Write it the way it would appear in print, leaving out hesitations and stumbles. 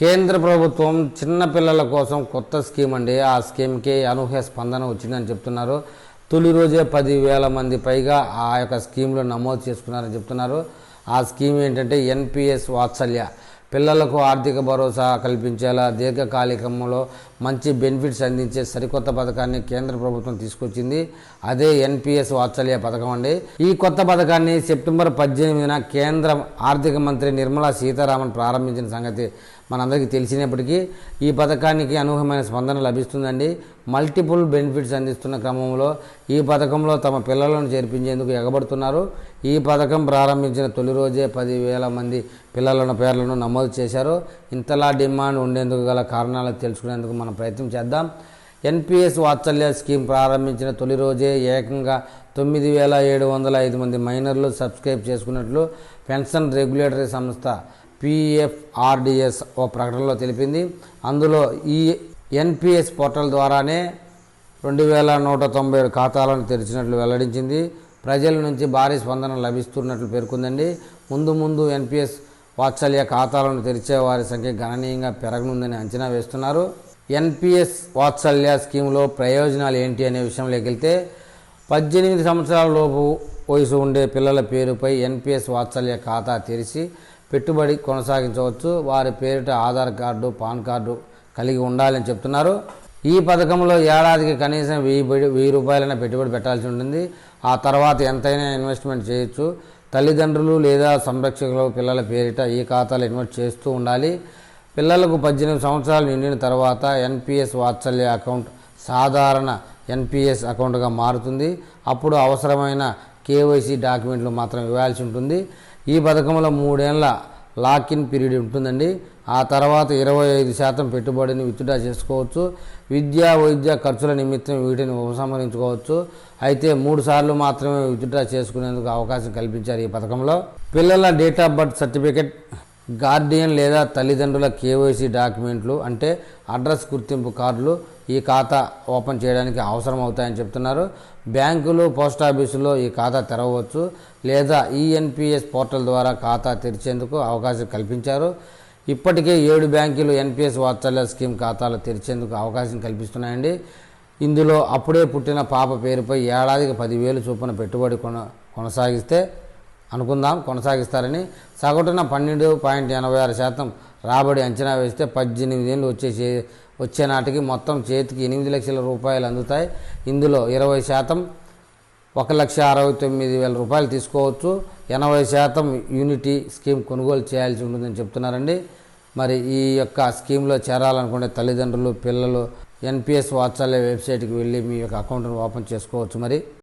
కేంద్ర ప్రభుత్వం చిన్న పిల్లల కోసం కొత్త స్కీమ్ అండి. ఆ స్కీమ్కి అనూహ్య స్పందన వచ్చిందని చెప్తున్నారు. తొలి రోజే 10,000 మంది పైగా ఆ యొక్క స్కీమ్లో నమోదు చేసుకున్నారని చెప్తున్నారు. ఆ స్కీమ్ ఏంటంటే ఎన్పిఎస్ వాత్సల్య. పిల్లలకు ఆర్థిక భరోసా కల్పించేలా దీర్ఘకాలికంలో మంచి బెనిఫిట్స్ అందించే సరికొత్త పథకాన్ని కేంద్ర ప్రభుత్వం తీసుకొచ్చింది. అదే ఎన్పిఎస్ వాత్సల్య పథకం అండి. ఈ కొత్త పథకాన్ని సెప్టెంబర్ 18న కేంద్ర ఆర్థిక మంత్రి నిర్మలా సీతారామన్ ప్రారంభించిన సంగతి మనందరికీ తెలిసినప్పటికీ ఈ పథకానికి అనూహ్యమైన స్పందన లభిస్తుందండి. మల్టిపుల్ బెనిఫిట్స్ అందిస్తున్న క్రమంలో ఈ పథకంలో తమ పిల్లలను చేర్పించేందుకు ఎగబడుతున్నారు. ఈ పథకం ప్రారంభించిన తొలి రోజే 10,000 మంది పిల్లల పేర్లను నమోదు చేశారు. ఇంతలా డిమాండ్ ఉండేందుకు గల కారణాలు తెలుసుకునేందుకు మనం ప్రయత్నం చేద్దాం. ఎన్పిఎస్ వాత్సల్య స్కీమ్ ప్రారంభించిన తొలి రోజే ఏకంగా 9,705 మంది మైనర్లు సబ్స్క్రైబ్ చేసుకున్నట్లు పెన్షన్ రెగ్యులేటరీ సంస్థ పిఎఫ్ఆర్డిఎస్ ఓ ప్రకటనలో తెలిపింది. అందులో ఈ ఎన్పిఎస్ పోర్టల్ ద్వారానే 2,197 ఖాతాలను తెరిచినట్లు వెల్లడించింది. ప్రజల నుంచి భారీ స్పందన లభిస్తున్నట్లు పేర్కొందండి. ముందు ఎన్పిఎస్ వాత్సల్య ఖాతాలను తెరిచే వారి సంఖ్య గణనీయంగా పెరగనుందని అంచనా వేస్తున్నారు. ఎన్పిఎస్ వాత్సల్య స్కీమ్లో ప్రయోజనాలు ఏంటి అనే విషయంలోకి వెళ్తే 18 సంవత్సరాల లోపు వయసు ఉండే పిల్లల పేరుపై ఎన్పిఎస్ వాత్సల్య ఖాతా తెరిచి పెట్టుబడి కొనసాగించవచ్చు. వారి పేరిట ఆధార్ కార్డు, పాన్ కార్డు కలిగి ఉండాలని చెప్తున్నారు. ఈ పథకంలో ఏడాదికి కనీసం 1,000 రూపాయలైనా పెట్టుబడి పెట్టాల్సి ఉంటుంది. ఆ తర్వాత ఎంతైనా ఇన్వెస్ట్మెంట్ చేయొచ్చు. తల్లిదండ్రులు లేదా సంరక్షకులు పిల్లల పేరిట ఈ ఖాతాలు ఇన్వెస్ట్ చేస్తూ ఉండాలి. పిల్లలకు 18 సంవత్సరాలు నిండిన తర్వాత ఎన్పిఎస్ వాత్సల్య అకౌంట్ సాధారణ ఎన్పిఎస్ అకౌంట్గా మారుతుంది. అప్పుడు అవసరమైన కేవైసీ డాక్యుమెంట్లు మాత్రం ఇవ్వాల్సి ఉంటుంది. ఈ పథకంలో 3 ఏళ్ల లాక్-ఇన్ పీరియడ్ ఉంటుందండి. ఆ తర్వాత 25% పెట్టుబడిని విత్డ్రా చేసుకోవచ్చు. విద్యా వైద్య ఖర్చుల నిమిత్తం వీటిని ఉపసంహరించుకోవచ్చు. అయితే 3 సార్లు మాత్రమే విత్డ్రా చేసుకునేందుకు అవకాశం కల్పించారు ఈ పథకంలో. పిల్లల date of birth certificate, Guardian లేదా తల్లిదండ్రుల కేవైసీ డాక్యుమెంట్లు అంటే అడ్రస్ గుర్తింపు కార్డులు ఈ ఖాతా ఓపెన్ చేయడానికి అవసరం అవుతాయని చెప్తున్నారు. బ్యాంకులు, పోస్టాఫీసులో ఈ ఖాతా తెరవవచ్చు లేదా ఈఎన్పిఎస్ పోర్టల్ ద్వారా ఖాతా తెరిచేందుకు అవకాశం కల్పించారు. ఇప్పటికే 7 బ్యాంకులు ఎన్పిఎస్ వాత్సల్య స్కీమ్ ఖాతాలు తెరిచేందుకు అవకాశం కల్పిస్తున్నాయండి. ఇందులో అప్పుడే పుట్టిన పాప పేరుపై ఏడాదికి 10,000 చొప్పున పెట్టుబడి కొనసాగిస్తారని, సగటున 12.86% రాబడి అంచనా వేస్తే 18 ఏళ్ళు వచ్చే నాటికి మొత్తం చేతికి 8 లక్షల రూపాయలు అందుతాయి. ఇందులో 20% 1,69,000 రూపాయలు తీసుకోవచ్చు. 80% యూనిటీ స్కీమ్ కొనుగోలు చేయాల్సి ఉంటుందని చెప్తున్నారండి. మరి ఈ యొక్క స్కీమ్లో చేరాలనుకునే తల్లిదండ్రులు, పిల్లలు ఎన్పిఎస్ వాత్సల్య వెబ్సైట్కి వెళ్ళి మీ యొక్క అకౌంట్ను ఓపెన్ చేసుకోవచ్చు. మరి